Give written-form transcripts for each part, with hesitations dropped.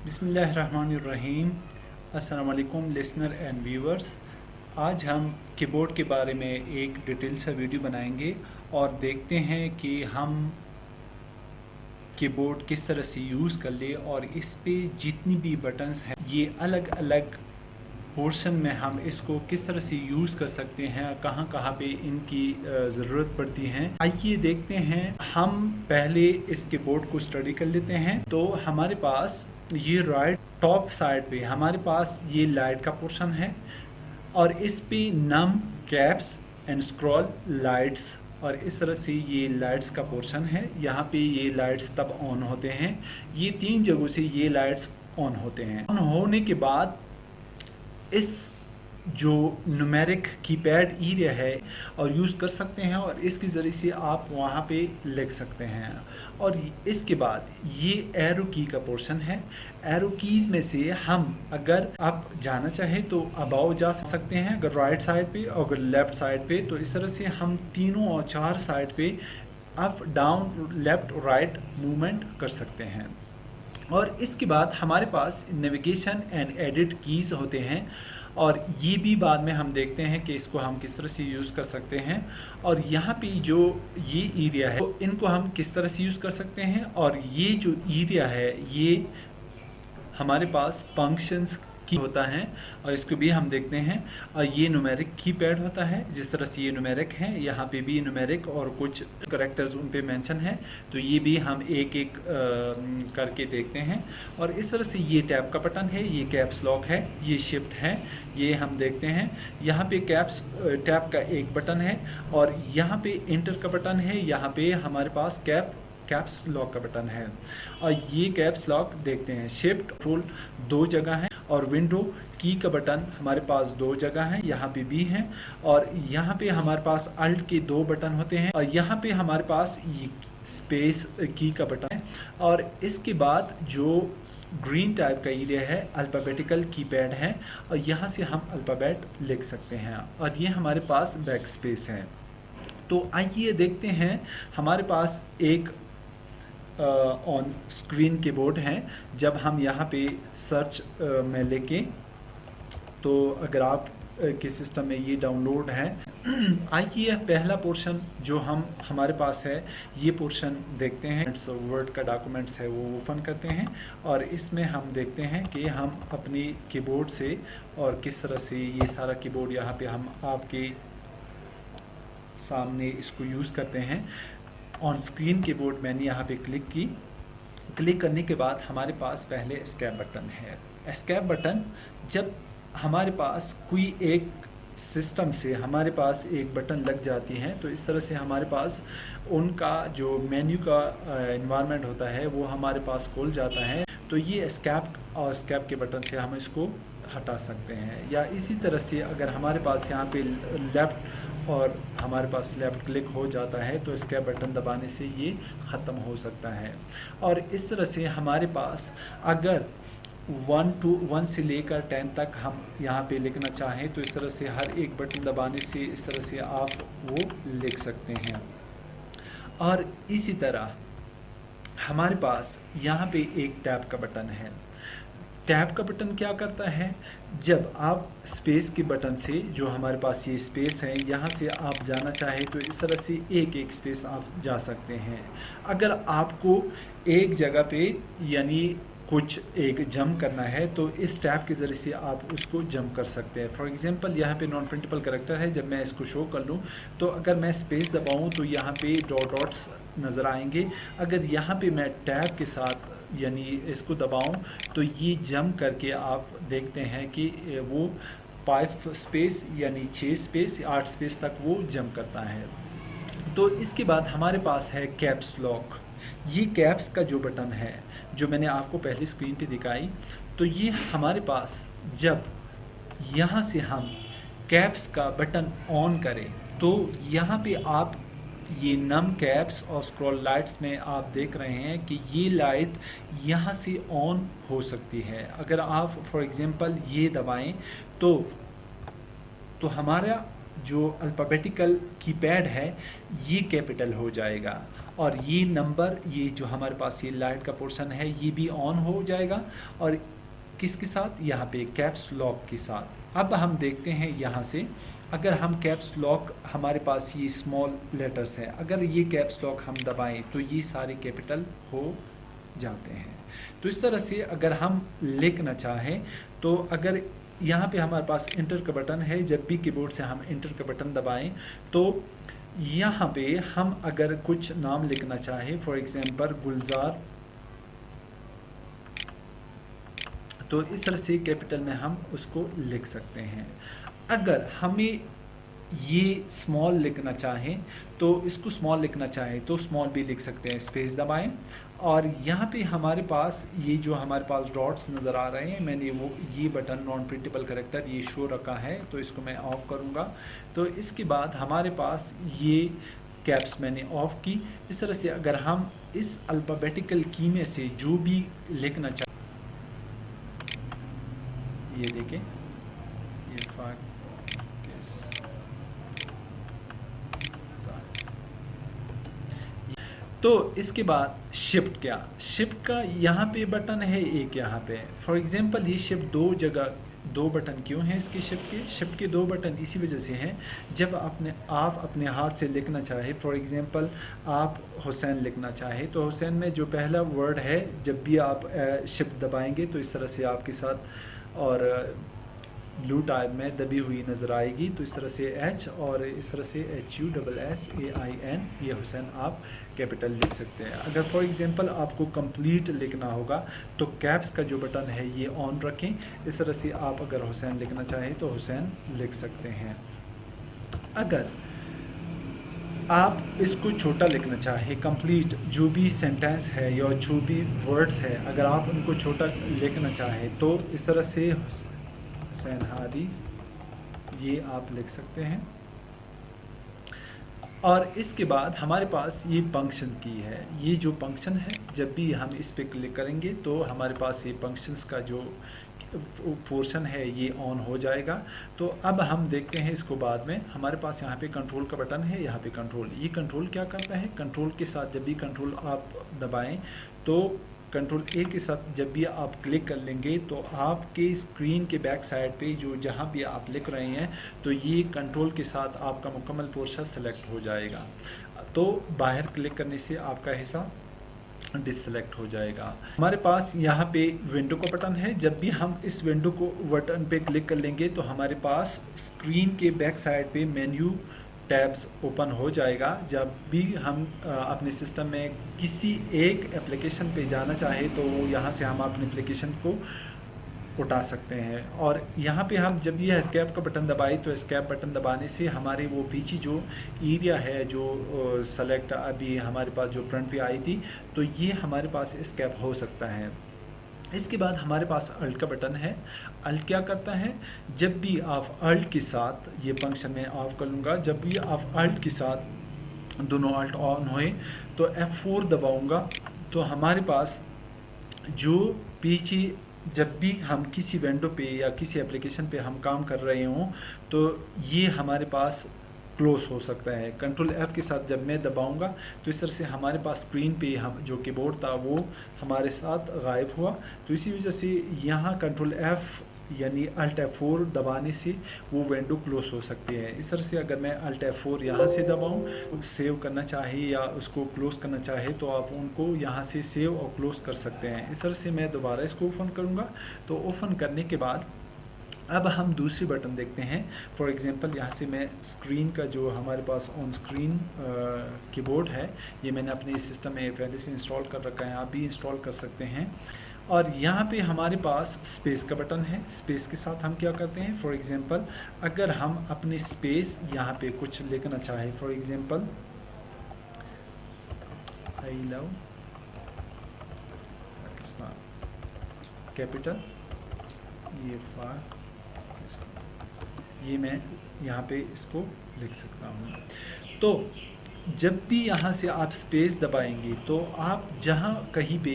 बिस्मिल्लाहिर्रहमानिर्रहीम। अस्सलाम वालेकुम लिसनर एंड व्यूअर्स। आज हम कीबोर्ड के बारे में एक डिटेल सा वीडियो बनाएंगे और देखते हैं कि हम कीबोर्ड किस तरह से यूज़ कर ले और इस पे जितनी भी बटन्स हैं ये अलग अलग पोर्शन में हम इसको किस तरह से यूज़ कर सकते हैं, कहाँ कहाँ पे इनकी ज़रूरत पड़ती है। आइए देखते हैं। हम पहले इस कीबोर्ड को स्टडी कर लेते हैं। तो हमारे पास ये राइट टॉप साइड पे हमारे पास ये लाइट का पोर्शन है और इस पे नम, कैप्स एंड स्क्रॉल, लाइट्स और इस तरह से ये लाइट्स का पोर्शन है। यहाँ पे ये लाइट्स तब ऑन होते हैं, ये 3 जगहों से ये लाइट्स ऑन होते हैं। ऑन होने के बाद इस जो न्यूमेरिक कीपैड एरिया है और यूज़ कर सकते हैं और इसके ज़रिए से आप वहाँ पे लिख सकते हैं। और इसके बाद ये एरो की का पोर्शन है। एरो कीज़ में से हम अगर आप जाना चाहें तो अबाव जा सकते हैं, अगर राइट साइड पे और अगर लेफ़्ट साइड पे, तो इस तरह से हम तीनों और 4 साइड पे up down left right movement कर सकते हैं। और इसके बाद हमारे पास नेविगेशन एंड एडिट कीज़ होते हैं और ये भी बाद में हम देखते हैं कि इसको हम किस तरह से यूज़ कर सकते हैं। और यहाँ पे जो ये एरिया है तो इनको हम किस तरह से यूज़ कर सकते हैं। और ये जो एरिया है ये हमारे पास फंक्शंस की होता है और इसको भी हम देखते हैं। और ये न्यूमेरिक कीपैड होता है, जिस तरह से ये न्यूमेरिक है, यहाँ पे भी न्यूमेरिक और कुछ करेक्टर्स उन पे मेंशन है, तो ये भी हम एक एक करके देखते हैं। और इस तरह से ये टैब का बटन है, ये कैप्स लॉक है, ये शिफ्ट है, ये हम देखते हैं। यहाँ पे कैप्स टैब का एक बटन है और यहाँ पे इंटर का बटन है, यहाँ पे हमारे पास कैप्स लॉक का बटन है और ये कैप्स लॉक देखते हैं। शिफ्ट कंट्रोल 2 जगह है और विंडो की का बटन हमारे पास 2 जगह है, यहाँ पे भी है। और यहाँ पे हमारे पास अल्ट के 2 बटन होते हैं और यहाँ पे हमारे पास ये स्पेस की का बटन है। और इसके बाद जो ग्रीन टाइप का एरिया है अल्फ़ाबेटिकल कीपैड है और यहाँ से हम अल्फ़ाबेट लिख सकते हैं और ये हमारे पास बैक स्पेस है। तो आइए देखते हैं। हमारे पास एक ऑन स्क्रीन कीबोर्ड है। जब हम यहाँ पे सर्च में लेके, तो अगर आप के सिस्टम में ये डाउनलोड है, आइए पहला पोर्शन जो हमारे पास है ये पोर्शन देखते हैं। वर्ड का डॉक्यूमेंट्स है वो ओपन करते हैं और इसमें हम देखते हैं कि हम अपनी कीबोर्ड से और किस तरह से ये सारा कीबोर्ड यहाँ पे हम आपके सामने इसको यूज़ करते हैं। ऑन स्क्रीन कीबोर्ड मैंने यहाँ पे क्लिक करने के बाद हमारे पास पहले एस्केप बटन है। एस्केप बटन जब हमारे पास कोई एक सिस्टम से हमारे पास एक बटन लग जाती है तो इस तरह से हमारे पास उनका जो मेन्यू का एनवायरनमेंट होता है वो हमारे पास खुल जाता है। तो ये एस्केप और एस्केप के बटन से हम इसको हटा सकते हैं। या इसी तरह से अगर हमारे पास यहाँ पे लेफ़्ट और हमारे पास लेफ़्ट क्लिक हो जाता है तो एस्केप बटन दबाने से ये ख़त्म हो सकता है। और इस तरह से हमारे पास अगर 1 से लेकर 10 तक हम यहाँ पे लिखना चाहें तो इस तरह से हर एक बटन दबाने से इस तरह से आप वो लिख सकते हैं। और इसी तरह हमारे पास यहाँ पे एक टैब का बटन है। टैब का बटन क्या करता है, जब आप स्पेस के बटन से, जो हमारे पास ये स्पेस है, यहाँ से आप जाना चाहें तो इस तरह से एक एक स्पेस आप जा सकते हैं। अगर आपको एक जगह पे यानी कुछ एक जंप करना है तो इस टैब के ज़रिए से आप उसको जंप कर सकते हैं। फॉर एग्जांपल यहाँ पे नॉन प्रिंटेबल कैरेक्टर है, जब मैं इसको शो कर लूँ तो अगर मैं स्पेस दबाऊँ तो यहाँ पे डॉट्स नज़र आएंगे। अगर यहाँ पे मैं टैब के साथ यानी इसको दबाऊं तो ये जंप करके आप देखते हैं कि वो 5 स्पेस यानी 6 स्पेस 8 स्पेस तक वो जंप करता है। तो इसके बाद हमारे पास है कैप्स लॉक। ये कैप्स का जो बटन है जो मैंने आपको पहली स्क्रीन पे दिखाई, तो ये हमारे पास जब यहाँ से हम कैप्स का बटन ऑन करें तो यहाँ पे आप ये नम कैप्स और स्क्रॉल लाइट्स में आप देख रहे हैं कि ये लाइट यहाँ से ऑन हो सकती है। अगर आप फॉर एग्जांपल ये दबाएं तो हमारा जो अल्फ़ाबेटिकल कीपैड है ये कैपिटल हो जाएगा और ये नंबर, ये जो हमारे पास ये लाइट का पोर्शन है ये भी ऑन हो जाएगा, और किसके साथ, यहाँ पे कैप्स लॉक के साथ। अब हम देखते हैं यहाँ से, अगर हम कैप्स लॉक, हमारे पास ये स्मॉल लेटर्स है, अगर ये कैप्स लॉक हम दबाएं तो ये सारे कैपिटल हो जाते हैं। तो इस तरह से अगर हम लिखना चाहें तो अगर यहाँ पे हमारे पास इंटर का बटन है, जब भी कीबोर्ड से हम इंटर का बटन दबाएं तो यहाँ पे हम अगर कुछ नाम लिखना चाहें, फॉर एग्जांपल गुलजार, तो इस तरह से कैपिटल में हम उसको लिख सकते हैं। अगर हमें ये स्मॉल लिखना चाहें तो इसको स्मॉल लिखना चाहें तो स्मॉल भी लिख सकते हैं, स्पेस दबाएं। और यहाँ पे हमारे पास ये जो हमारे पास डॉट्स नज़र आ रहे हैं, मैंने वो ये बटन नॉन प्रिंटेबल करेक्टर ये शो रखा है, तो इसको मैं ऑफ़ करूँगा। तो इसके बाद हमारे पास ये कैप्स मैंने ऑफ़ की। इस तरह से अगर हम इस अल्फ़ाबेटिकल की में से जो भी लिखना चाहें, ये देखें, ये तो इसके बाद शिफ्ट, क्या शिफ्ट का यहाँ पे बटन है एक, यहाँ पे फॉर एग्जांपल ये शिफ्ट दो जगह, दो बटन क्यों हैं इसके शिफ्ट के दो बटन इसी वजह से हैं, जब आप अपने हाथ से लिखना चाहे, फॉर एग्जांपल आप हुसैन लिखना चाहे तो हुसैन में जो पहला वर्ड है जब भी आप शिफ्ट दबाएंगे तो इस तरह से आपके साथ और ब्लू टाइप में दबी हुई नज़र आएगी। तो इस तरह से H और इस तरह से HUSSAIN, ये हुसैन आप कैपिटल लिख सकते हैं। अगर फॉर एग्जांपल आपको कंप्लीट लिखना होगा तो कैप्स का जो बटन है ये ऑन रखें। इस तरह से आप अगर हुसैन लिखना चाहें तो हुसैन लिख सकते हैं। अगर आप इसको छोटा लिखना चाहें, कंप्लीट जो भी सेंटेंस है या जो भी वर्ड्स है, अगर आप उनको छोटा लिखना चाहें तो इस तरह से हुसैन हादी ये आप लिख सकते हैं। और इसके बाद हमारे पास ये फंक्शन की है, ये जो फंक्शन है जब भी हम इस पर क्लिक करेंगे तो हमारे पास ये फंक्शंस का जो पोर्शन है ये ऑन हो जाएगा। तो अब हम देखते हैं इसको बाद में। हमारे पास यहाँ पे कंट्रोल का बटन है, यहाँ पे कंट्रोल, ये कंट्रोल क्या करता है, कंट्रोल के साथ जब भी कंट्रोल आप दबाएं तो कंट्रोल ए के साथ जब भी आप क्लिक कर लेंगे तो आपके स्क्रीन के बैक साइड पे जो जहाँ भी आप लिख रहे हैं तो ये कंट्रोल के साथ आपका मुकम्मल पोर्शन सेलेक्ट हो जाएगा। तो बाहर क्लिक करने से आपका हिस्सा डिससेलेक्ट हो जाएगा। हमारे पास यहाँ पे विंडो का बटन है, जब भी हम इस विंडो को बटन पे क्लिक कर लेंगे तो हमारे पास स्क्रीन के बैक साइड पे मेन्यू टैब्स ओपन हो जाएगा। जब भी हम अपने सिस्टम में किसी एक एप्लीकेशन पे जाना चाहे तो यहाँ से हम अपने एप्लीकेशन को उठा सकते हैं। और यहाँ पे हम जब ये एस्केप का बटन दबाए तो एस्केप बटन दबाने से हमारे वो पीछे जो एरिया है जो सेलेक्ट अभी हमारे पास जो फ्रंट पे आई थी तो ये हमारे पास एस्केप हो सकता है। इसके बाद हमारे पास अल्ट का बटन है। अल्ट क्या करता है, जब भी आप अल्ट के साथ, ये फंक्शन में ऑफ कर लूँगा, जब भी आप अल्ट के साथ दोनों अल्ट ऑन होए तो F4 दबाऊँगा तो हमारे पास जो पीछे जब भी हम किसी विंडो पे या किसी एप्लीकेशन पे हम काम कर रहे हों तो ये हमारे पास क्लोज हो सकता है। कंट्रोल F के साथ जब मैं दबाऊंगा तो इस तरह से हमारे पास स्क्रीन पे हम जो कीबोर्ड था वो हमारे साथ गायब हुआ। तो इसी वजह से यहाँ कंट्रोल F यानी अल्ट F4 दबाने से वो विंडो क्लोज हो सकती है। इस तरह से अगर मैं अल्ट F4 यहाँ से दबाऊँ, सेव करना चाहे या उसको क्लोज़ करना चाहे तो आप उनको यहाँ से सेव और क्लोज़ कर सकते हैं। इस तरह से मैं दोबारा इसको ओपन करूँगा। तो ओपन करने के बाद अब हम दूसरी बटन देखते हैं। फॉर एग्जांपल यहाँ से मैं स्क्रीन का जो हमारे पास ऑन स्क्रीन कीबोर्ड है ये मैंने अपने सिस्टम में पहले से इंस्टॉल कर रखा है, आप भी इंस्टॉल कर सकते हैं। और यहाँ पे हमारे पास स्पेस का बटन है। स्पेस के साथ हम क्या करते हैं, फॉर एग्जांपल अगर हम अपने स्पेस यहाँ पे कुछ लिखना चाहें, for example I love Pakistan capital, ये मैं यहाँ पे इसको लिख सकता हूँ। तो जब भी यहाँ से आप स्पेस दबाएंगे तो आप जहाँ कहीं पे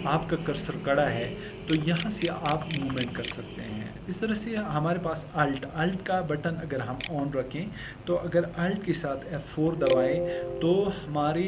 आपका कर्सर खड़ा है तो यहाँ से आप मूवमेंट कर सकते हैं। इस तरह से हमारे पास अल्ट का बटन अगर हम ऑन रखें तो अगर अल्ट के साथ F4 दबाएं तो हमारे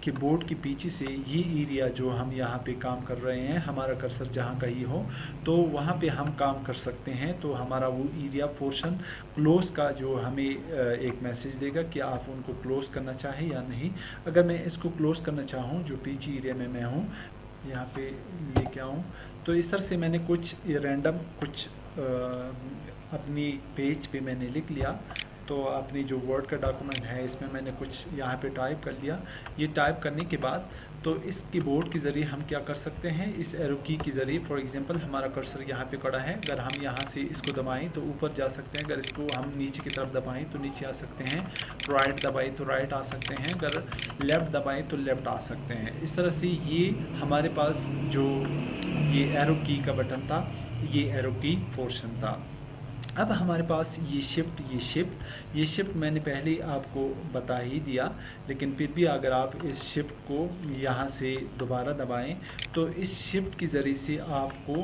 कीबोर्ड के पीछे से ये एरिया जो हम यहाँ पे काम कर रहे हैं, हमारा कर्सर जहाँ कहीं हो तो वहाँ पे हम काम कर सकते हैं। तो हमारा वो एरिया पोर्शन क्लोज़ का जो हमें एक मैसेज देगा कि आप उनको क्लोज़ करना चाहें या नहीं। अगर मैं इसको क्लोज़ करना चाहूँ, जो पीछे एरिया में मैं हूँ यहाँ पे लेके आऊँ, तो इस तरह से मैंने कुछ रैंडम कुछ अपनी पेज पे मैंने लिख लिया। तो अपनी जो वर्ड का डॉक्यूमेंट है इसमें मैंने कुछ यहाँ पे टाइप कर लिया। ये टाइप करने के बाद तो इस कीबोर्ड के ज़रिए हम क्या कर सकते हैं, इस एरो की के ज़रिए, फॉर एग्जांपल हमारा कर्सर यहाँ पे खड़ा है, अगर हम यहाँ से इसको दबाएं तो ऊपर जा सकते हैं, अगर इसको हम नीचे की तरफ दबाएं तो नीचे आ सकते हैं, राइट दबाएं तो राइट आ सकते हैं, अगर लेफ़्ट दबाएं तो लेफ़्ट आ सकते हैं। इस तरह से ये हमारे पास जो ये एरो की का बटन था, ये एरो की पोर्शन था। अब हमारे पास ये शिफ्ट मैंने पहले ही आपको बता ही दिया, लेकिन फिर भी अगर आप इस शिफ्ट को यहाँ से दोबारा दबाएं तो इस शिफ्ट के ज़रिए से आपको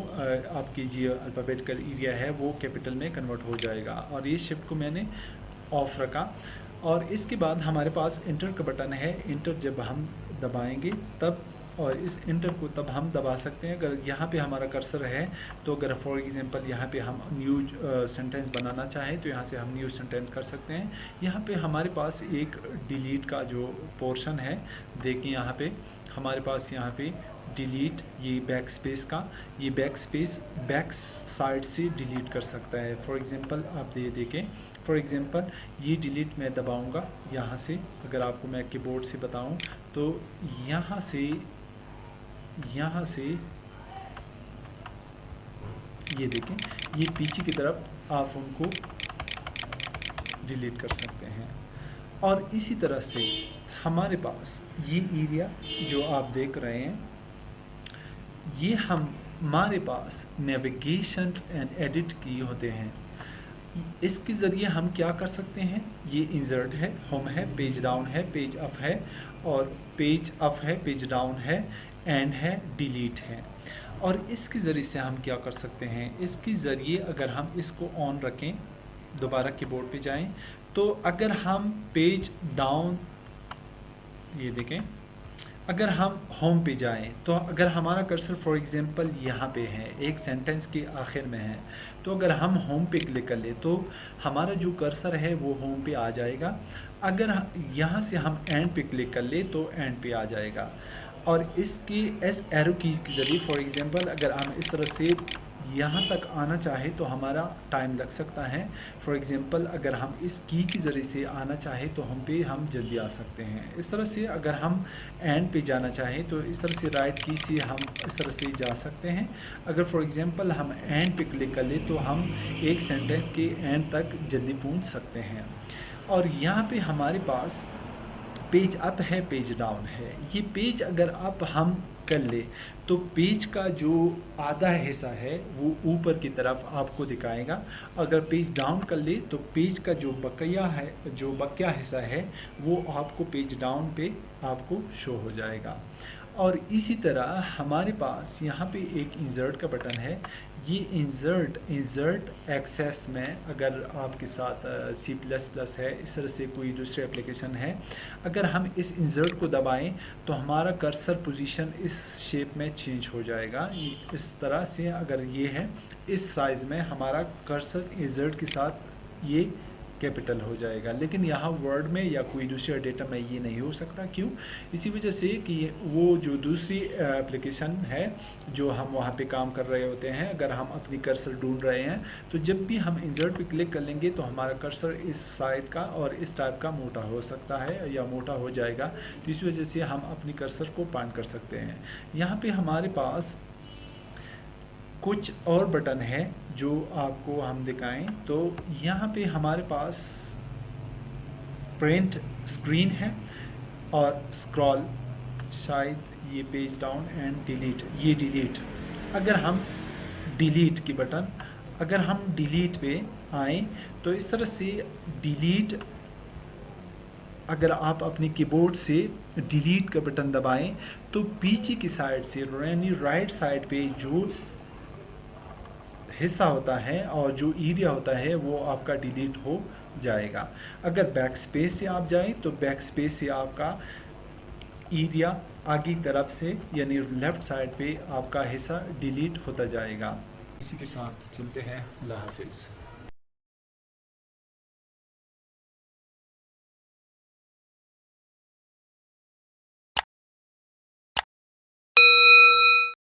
आपकी जो अल्फ़ाबेटिकल एरिया है वो कैपिटल में कन्वर्ट हो जाएगा। और ये शिफ्ट को मैंने ऑफ रखा। और इसके बाद हमारे पास इंटर का बटन है। इंटर जब हम दबाएंगे तब, और इस इंटर को तब हम दबा सकते हैं अगर यहाँ पे हमारा कर्सर है। तो अगर फॉर एग्जांपल यहाँ पे हम न्यू सेंटेंस बनाना चाहें तो यहाँ से हम न्यू सेंटेंस कर सकते हैं। यहाँ पे हमारे पास एक डिलीट का जो पोर्शन है, देखिए यहाँ पे हमारे पास यहाँ पे डिलीट, ये बैक स्पेस का, ये बैक स्पेस बैक साइड से डिलीट कर सकता है। फॉर एग्जांपल आप ये देखें, फॉर एग्जांपल ये डिलीट मैं दबाऊंगा यहाँ से, अगर आपको मैं कीबोर्ड से बताऊं तो यहाँ से ये देखें, ये पीछे की तरफ आप उनको डिलीट कर सकते हैं। और इसी तरह से हमारे पास ये एरिया जो आप देख रहे हैं, ये हमारे पास नेविगेशन एंड एडिट की होते हैं। इसके ज़रिए हम क्या कर सकते हैं, ये इंसर्ट है, होम है, पेज डाउन है, पेज अप है, और पेज अप है, पेज डाउन है, एंड है, डिलीट है। और इसके ज़रिए से हम क्या कर सकते हैं, इसके ज़रिए अगर हम इसको ऑन रखें, दोबारा कीबोर्ड पे जाएं, तो अगर हम पेज डाउन, ये देखें, अगर हम होम पे जाएं तो अगर हमारा कर्सर फॉर एग्जांपल यहाँ पे है, एक सेंटेंस के आखिर में है, तो अगर हम होम पे क्लिक कर ले तो हमारा जो कर्सर है वो होम पे आ जाएगा। अगर यहाँ से हम एंड पे क्लिक कर ले तो एंड पे आ जाएगा। और इसकी एस एरो की के ज़रिए फॉर एग्जांपल अगर हम इस तरह से यहाँ तक आना चाहे तो हमारा टाइम लग सकता है। फॉर एग्जांपल अगर हम इस की के ज़रिए से आना चाहे तो हम जल्दी आ सकते हैं। इस तरह से अगर हम एंड पे जाना चाहें तो इस तरह से राइट की से हम इस तरह से जा सकते हैं। अगर फॉर एग्जांपल हम एंड पे क्लिक कर ले तो हम एक सेंटेंस के एंड तक जल्दी पहुँच सकते हैं। और यहाँ पे हमारे पास पेज अप है, पेज डाउन है। ये पेज अगर अप हम कर ले तो पेज का जो आधा हिस्सा है वो ऊपर की तरफ आपको दिखाएगा। अगर पेज डाउन कर ले तो पेज का जो बकिया हिस्सा है वो आपको पेज डाउन पे आपको शो हो जाएगा। और इसी तरह हमारे पास यहाँ पे एक इंसर्ट का बटन है। ये इंसर्ट एक्सेस में अगर आपके साथ C++ है, इस तरह से कोई दूसरी एप्लीकेशन है, अगर हम इस इंसर्ट को दबाएं तो हमारा कर्सर पोजीशन इस शेप में चेंज हो जाएगा। इस तरह से अगर ये है इस साइज़ में हमारा कर्सर इंसर्ट के साथ ये कैपिटल हो जाएगा। लेकिन यहाँ वर्ड में या कोई दूसरे डेटा में ये नहीं हो सकता। क्यों? इसी वजह से कि वो जो दूसरी एप्लीकेशन है जो हम वहाँ पे काम कर रहे होते हैं, अगर हम अपनी कर्सर ढूंढ रहे हैं तो जब भी हम इंसर्ट पे क्लिक कर लेंगे तो हमारा कर्सर इस साइड का और इस टाइप का मोटा हो सकता है या मोटा हो जाएगा। तो इस वजह से हम अपनी कर्सर को पॉइंट कर सकते हैं। यहाँ पर हमारे पास कुछ और बटन है जो आपको हम दिखाएं। तो यहाँ पे हमारे पास प्रिंट स्क्रीन है और स्क्रॉल, शायद ये पेज डाउन एंड डिलीट, ये डिलीट। अगर हम डिलीट की बटन, अगर हम डिलीट पे आएँ तो इस तरह से डिलीट, अगर आप अपने कीबोर्ड से डिलीट का बटन दबाएं तो पीछे की साइड से यानी राइट साइड पे जो हिस्सा होता है और जो एरिया होता है वो आपका डिलीट हो जाएगा। अगर बैक स्पेस से आप जाएं तो बैक स्पेस से आपका एरिया आगे तरफ से यानी लेफ़्ट साइड पे आपका हिस्सा डिलीट होता जाएगा। इसी के साथ चलते हैं। अल्लाह हाफिज़।